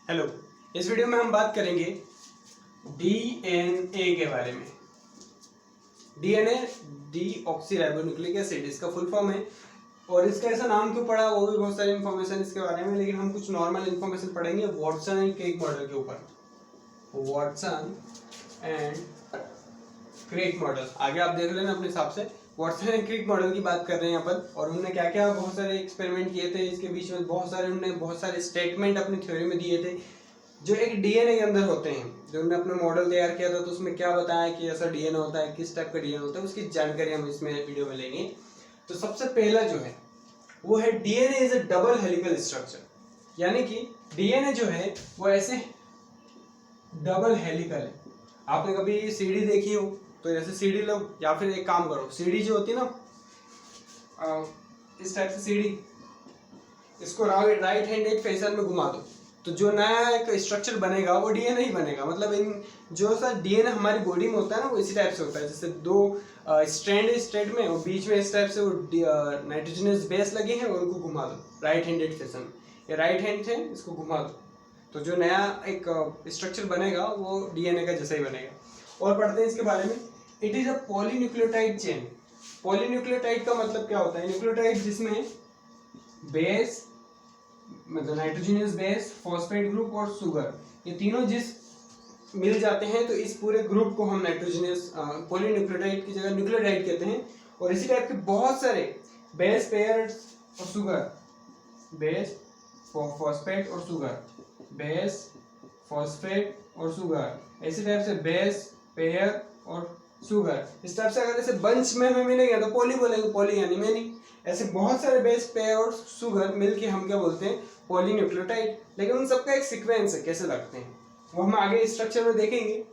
Hello, इस video में हम बात करेंगे डीएनए के बारे में। डीएनए डीऑक्सीराइबोन्यूक्लिक एसिड इसका फुल फॉर्म है और इसका ऐसा नाम क्यों पड़ा वो भी बहुत सारी इन्फॉर्मेशन इसके बारे में, लेकिन हम कुछ नॉर्मल इन्फॉर्मेशन पढ़ेंगे वाटसन एंड क्रिक मॉडल के ऊपर। वाटसन एंड क्रिक मॉडल आगे आप देख लेना अपने हिसाब से। वाटसन एंड क्रिक मॉडल की बात कर रहे हैं यहाँ पर, और उन्होंने क्या क्या बहुत सारे एक्सपेरिमेंट किए थे इसके बीच में, उन्होंने बहुत सारे स्टेटमेंट अपनी थ्योरी में दिए थे जो एक डीएनए के अंदर होते हैं। जो उन्होंने अपना मॉडल तैयार किया था तो उसमें क्या बताया कि ऐसा डीएनए होता है, किस टाइप का डीएनए होता है, उसकी जानकारी हम इसमें वीडियो में लेंगे। तो सबसे पहला जो है वो है DNA is a double helical structure, यानी कि डीएनए जो है वो ऐसे डबल हेलिकल है। आपने कभी सीढ़ी देखी हो तो ऐसे सीढ़ी लो, या फिर एक काम करो, सीढ़ी जो होती है ना इस टाइप से सीढ़ी, इसको राइट हैंडेड फैशन में घुमा दो तो जो नया एक स्ट्रक्चर बनेगा वो डीएनए ही बनेगा। मतलब इन जो सा डीएनए हमारी बॉडी में होता है ना वो इसी टाइप से होता है, जैसे दो स्ट्रैंड में और बीच में इस टाइप से वो नाइट्रोजनस बेस लगे हैं और उनको घुमा दो राइट हैंडेड फैशन में। ये राइट हैंड है, इसको घुमा दो तो जो नया एक स्ट्रक्चर बनेगा वो डीएनए का जैसा ही बनेगा। और पढ़ते हैं इसके बारे में। It is a polynucleotide chain. Polynucleotide का मतलब क्या होता है? न्यूक्लियोटाइड जिसमें बेस मतलब नाइट्रोजनस बेस, फॉस्फेट ग्रुप और शुगर, ये तीनों जिस मिल जाते हैं तो इस पूरे ग्रुप को हम नाइट्रोजनस पॉलीन्यूक्लियोटाइड की जगह न्यूक्लियोटाइड कहते हैं। और इसी टाइप के बहुत सारे बेस, पेयर और शुगर, बेस, फॉस्फेट और शुगर, बेस, फॉस्फेट और शुगर, इसी टाइप से बेस, पेयर और शुगर, इस टाइप से अगर ऐसे बंच में हमें मिलेंगे तो पॉली बोलेंगे, पॉली यानी मेनी। ऐसे बहुत सारे बेस, पेयर और शुगर मिलके हम क्या बोलते हैं? पॉलीन्यूक्लियोटाइड। लेकिन उन सबका एक सीक्वेंस है, कैसे लगते हैं वो हम आगे स्ट्रक्चर में देखेंगे।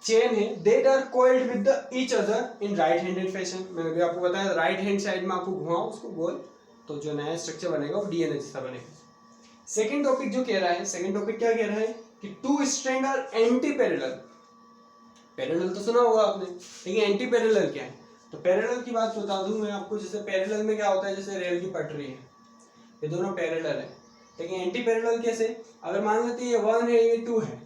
चेन है, that are coiled with the each other in right handed fashion. मैंने भी आपको बताया राइट हैंड साइड में आपको घुमाओ उसको गोल तो जो नया स्ट्रक्चर बनेगा वो डीएनए जैसा बनेगा। सेकंड टॉपिक जो कह रहा है, सेकंड टॉपिक क्या कह रहा है कि two strand are anti parallel. Parallel तो सुना होगा आपने, लेकिन एंटी पैरेलल क्या है? तो पैरेलल की बात बता दूं मैं आपको। जैसे पैरेलल में क्या होता है, जैसे रेल की पटरी है, ये दोनों पैरेलल है। लेकिन एंटी पैरेलल कैसे? अगर मान लेते ये 1 है, ये 2 है,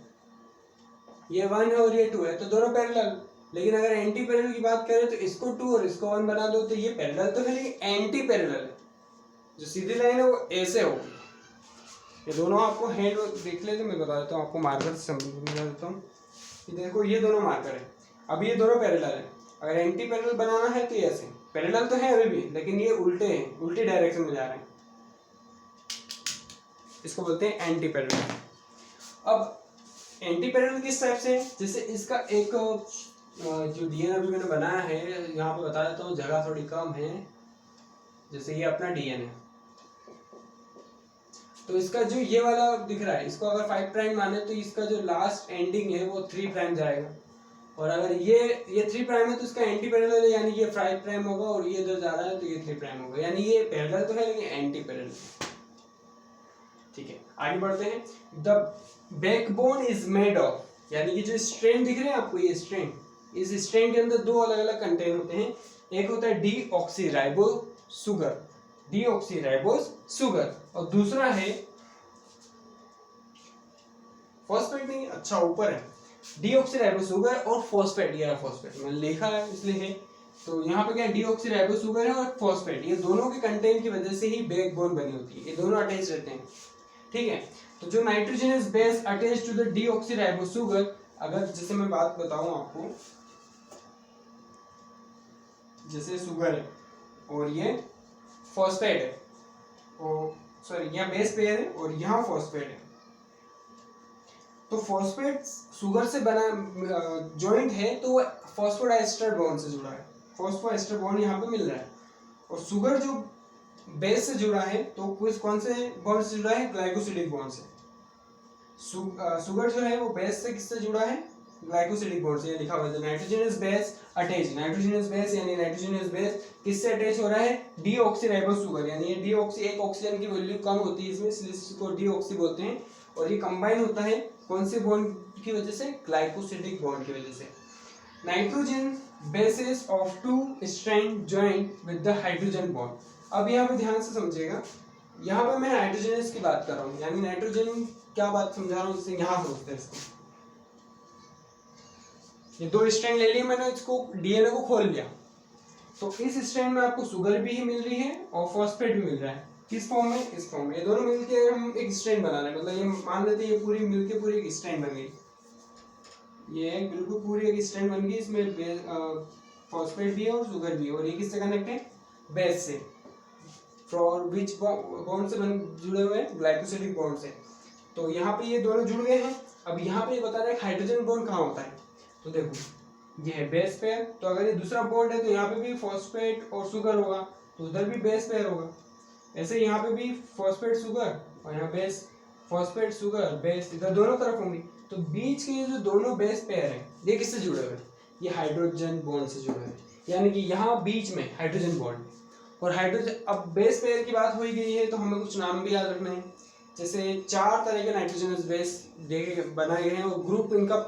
ये 1 है और ये 2 है तो दोनों पैरेलल। लेकिन अगर एंटी पैरेलल की बात करें तो इसको 2 और इसको 1 बना दो तो ये पैरेलल तो है लेकिन एंटी पैरेलल है। जो सीधी लाइन है वो ऐसे होगी। ये दोनों आपको हैंड देख लेते, मैं बता देता हूँ आपको, मार्कर से समझा देता हूँ। देखो ये दोनों मार्कर है, अब ये दोनों पैरेलल है। अगर एंटी पैरेलल बनाना है तो ये ऐसे, पैरेलल तो है अभी भी लेकिन ये उल्टे हैं, उल्टी डायरेक्शन में जा रहे हैं, इसको बोलते हैं एंटी पैरेलल। अब एंटी पैरेलल किस टाइप से है? जैसे इसका एक जो डीएनए अभी मैंने बनाया है, यहाँ पे बता देता हूँ, जगह थोड़ी कम है। जैसे ये अपना डीएनए, तो इसका जो ये वाला दिख रहा है, इसको अगर 5 प्राइम माने तो इसका जो लास्ट एंडिंग है वो 3 प्राइम जाएगा। और अगर ये 3 प्राइम है तो इसका एंटी पैरेलल है, यानी ये 5 प्राइम होगा, और ये इधर जा रहा है तो ये 3 प्राइम होगा, यानी ये पैरेलल तो है लेकिन एंटी पैरेलल। ठीक है, आगे बढ़ते हैं। The backbone is made of, यानी कि जो स्ट्रैंड दिख रहे हैं आपको, ये स्ट्रैंड, इस स्ट्रैंड के अंदर दो अलग अलग कंटेंट होते हैं। एक होता है डीऑक्सीराइबोस शुगर, डीऑक्सीराइबोस शुगर, और दूसरा है फॉस्फेट। नहीं, अच्छा ऊपर है डीऑक्सीराइबोस शुगर और फॉस्फेट। ये फॉस्फेट मैंने लिखा है इसलिए है, तो यहाँ पे क्या है, डीऑक्सीराइबोस शुगर है और फॉस्फेट, ये दोनों के कंटेंट की वजह से ही बैकबोन बनी होती है, ये दोनों अटैच रहते हैं। ठीक है, तो जो nitrogenous base attach to the deoxyribose sugar, अगर जैसे मैं बात बताऊं आपको, जैसे शुगर है और ये फॉस्फेट है, और सॉरी यहाँ बेस पेयर है और यहाँ फॉस्फेट है, तो फॉस्फेट शुगर से बना जॉइंट है तो वो फॉस्फोडाइस्टर बॉन्ड से जुड़ा है, फॉस्फोएस्टर बॉन्ड यहाँ पे मिल रहा है। और शुगर जो बेस से जुड़ा है तो कौन से बॉन्ड से जुड़ा है? ग्लाइकोसिडिक बॉन्ड से। शुगर जो है वो बेस से किससे जुड़ा है? ग्लाइकोसिडिक बॉन्ड से। ये लिखा हुआ है nitrogenous base attach, nitrogenous base यानी नाइट्रोजनस बेस किससे अटैच हो रहा है? डीऑक्सीराइबोस शुगर, यानी ये डीऑक्सी, एक ऑक्सीजन की वैल्यू कम होती है इसमें, इसलिए इसको डीऑक्सी बोलते हैं। और ये कंबाइन होता है कौन से बॉन्ड की वजह से? ग्लाइकोसिडिक बॉन्ड की वजह से। Nitrogen bases of two strand joint with the hydrogen bond. अब यहाँ पे ध्यान से समझिएगा, यहाँ पे मैं नाइट्रोजनस की बात कर रहा हूँ, यानी नाइट्रोजन क्या बात समझा रहा हूँ, इससे यहाँ सोचते हैं इसको। ये दो स्ट्रैंड ले लिए मैंने, इसको डीएनए को खोल लिया, तो इस स्ट्रैंड में आपको शुगर भी मिल रही है और फॉस्फेट भी मिल रहा है। किस फॉर्म में? इस फॉर्म में। ये दोनों मिलके हम एक स्ट्रैंड बना रहे हैं, मतलब ये मान लेते हैं ये पूरी मिलके पूरी एक स्ट्रैंड बन गई, ये बिल्कुल पूरी एक स्ट्रैंड बन गई। इसमें फॉस्फेट भी है और शुगर भी है, और ये किससे कनेक्ट है? बेस से। फॉर विच बॉन्ड से जुड़े हुए हैं? ग्लाइकोसिडिक बॉन्ड से। तो यहाँ पे ये दोनों जुड़ गए हैं। अब यहाँ पे ये बता रहे हैं हाइड्रोजन बॉन्ड कहाँ होता है, तो देखो ये है बेस पेयर, तो अगर ये दूसरा बॉन्ड है तो यहाँ पे भी फॉस्फेट और शुगर होगा, तो उधर भी बेस पेयर होगा। ऐसे यहाँ पे भी फॉस्फेट शुगर और यहाँ बेस, फॉस्फेट शुगर बेस, इधर दोनों तरफ होंगी। तो बीच के जो दोनों बेस पेयर हैं ये किससे जुड़े हुए हैं? ये हाइड्रोजन बॉन्ड से जुड़े हुए हैं, यानी कि यहाँ बीच में हाइड्रोजन बॉन्ड और हाइड्रोजन। अब बेस पेयर की बात हो ही गई है तो हमें कुछ नाम भी याद रखना है, जैसे 4 तरह के नाइट्रोजनस बेस बनाए गए हैं और ग्रुप इनका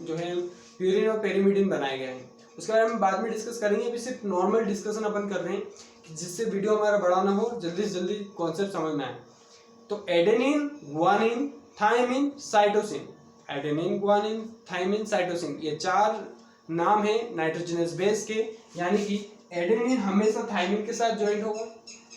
जो है प्यूरिन और पेरिमिडिन बनाए गए हैं। उसके बारे में बाद में डिस्कस करेंगे, अभी सिर्फ नॉर्मल डिस्कशन अपन कर रहे हैं कि जिससे वीडियो हमारा बड़ा ना हो, जल्दी से जल्दी कॉन्सेप्ट समझ में आए। तो adenine, guanine, thymine, cytosine, adenine, guanine, thymine, cytosine, ये 4 नाम है नाइट्रोजनस बेस के, यानी कि एडेनिन हमेशा थायमिन के साथ ज्वाइंट होगा,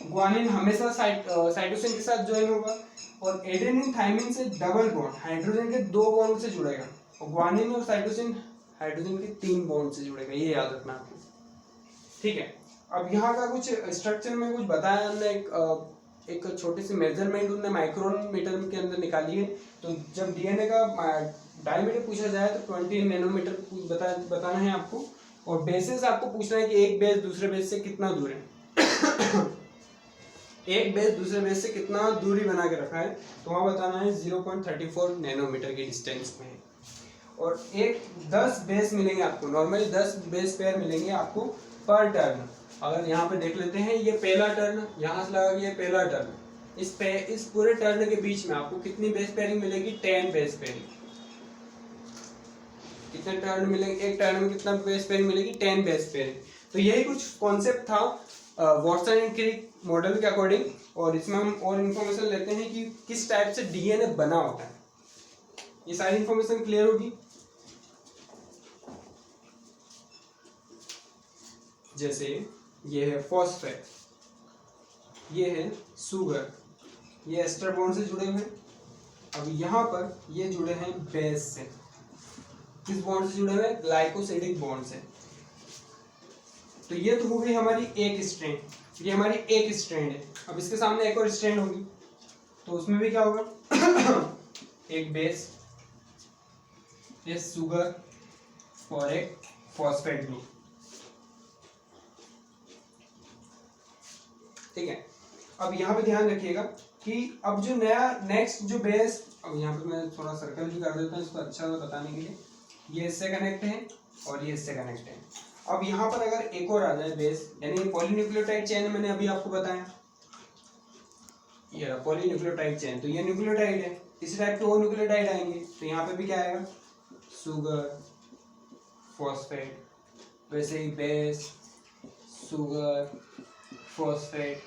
ग्वानिन हमेशा साइटोसिन के साथ ज्वाइन होगा, और एडेनिन थायमिन से डबल बॉन्ड हाइड्रोजन के 2 बॉन्ड से जुड़ेगा, और ग्वानिन और साइटोसिन हाइड्रोजन के 3 बॉन्ड से जुड़ेगा। ये याद रखना आपको, ठीक है। अब यहाँ का कुछ स्ट्रक्चर में कुछ बताया हमने, एक छोटी सी मेजरमेंट उन्होंने माइक्रोमीटर के अंदर निकाली है। तो जब डीएनए का डायमीटर पूछा जाए तो 20 नैनोमीटर बताना है आपको, और बेसिस आपको पूछना है कि एक बेस दूसरे बेस से कितना दूर है एक बेस दूसरे बेस से कितना दूरी बना के रखा है, तो वहाँ बताना है 0.34 नैनोमीटर की डिस्टेंस में है। और 10 बेस मिलेंगे आपको, नॉर्मली 10 बेस पेयर मिलेंगे आपको पर टर्न। अगर यहाँ पे देख लेते हैं, ये पहला टर्न यहाँ से लगा, ये पहला टर्न, इस पूरे टर्न के बीच में आपको कितनी बेस पेयरिंग मिलेगी? 10 बेस पेयरिंग। कितने टर्न मिलेंगे? एक टर्न में कितना बेस पेयरिंग मिलेगी? 10 बेस पेयरिंग। तो यही कुछ कॉन्सेप्ट था वाटसन एंड क्रिक मॉडल के अकॉर्डिंग, और इसमें हम और इन्फॉर्मेशन लेते हैं कि किस टाइप से डीएनए बना होता है। ये सारी इन्फॉर्मेशन क्लियर होगी। जैसे ये है फॉस्फेट, ये है शुगर, ये एस्टर बॉन्ड से जुड़े हुए हैं। अब यहाँ पर ये जुड़े हैं बेस से, किस बॉन्ड से जुड़े हुए हैं? ग्लाइकोसिडिक बॉन्ड से। तो ये तो हो गई हमारी एक स्ट्रैंड, ये हमारी एक स्ट्रैंड है। अब इसके सामने एक और स्ट्रैंड होगी, तो उसमें भी क्या होगा? एक बेस, एक शुगर और एक फॉस्फेट ग्रुप, ठीक है। अब यहाँ पे ध्यान रखिएगा कि अब जो नया नेक्स्ट जो बेस, अब यहाँ पे मैं थोड़ा सर्कल भी कर देता हूँ इसको अच्छा बताने के लिए, ये इससे कनेक्ट है और ये इससे कनेक्ट है। अब यहाँ पर अगर एक और आ जाए बेस, यानी पॉलीन्यूक्लियोटाइड चेन मैंने अभी आपको बताया, ये पॉलीन्यूक्लियोटाइड चेन, तो ये न्यूक्लियोटाइड है, इसी टाइप के और न्यूक्लियोटाइड आएंगे, तो यहाँ पे भी क्या आएगा? शुगर, फॉस्फेट, वैसे ही बेस, शुगर, फॉस्फेट।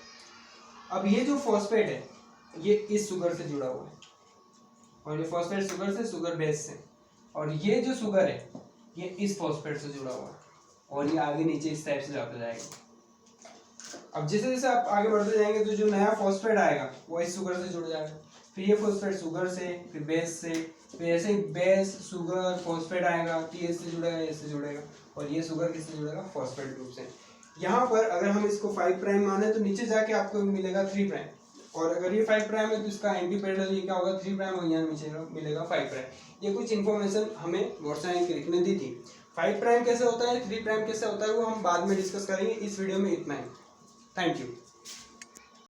अब ये जो फॉस्फेट है ये इस शुगर से जुड़ा हुआ है, और ये फॉस्फेट शुगर से, शुगर बेस से, और ये जो शुगर है ये इस फॉस्फेट से जुड़ा हुआ है, और ये आगे नीचे इस टाइप से जाता जाएगा। अब जैसे जैसे आप आगे बढ़ते जाएंगे तो जो नया फॉस्फेट आएगा वो इस शुगर से जुड़ जाएगा, फिर ये फॉस्फेट शुगर से, फिर बेस से, फिर ऐसे ही बेस, शुगर, फॉस्फेट आएगा, तो ये इससे जुड़ेगा, इससे जुड़ेगा, और ये शुगर किससे जुड़ेगा? फॉस्फेट ग्रुप से। यहाँ पर अगर हम इसको 5 प्राइम माने तो नीचे जाके आपको मिलेगा 3 प्राइम, और अगर ये 5 प्राइम है तो इसका एंटी पैरेलल ये क्या होगा? 3 प्राइम, और यहाँ नीचे मिलेगा 5 प्राइम। ये कुछ इन्फॉर्मेशन हमें वाटसन एंड क्रिक ने दी थी। 5 प्राइम कैसे होता है, 3 प्राइम कैसे होता है, वो हम बाद में डिस्कस करेंगे। इस वीडियो में इतना ही। Thank you.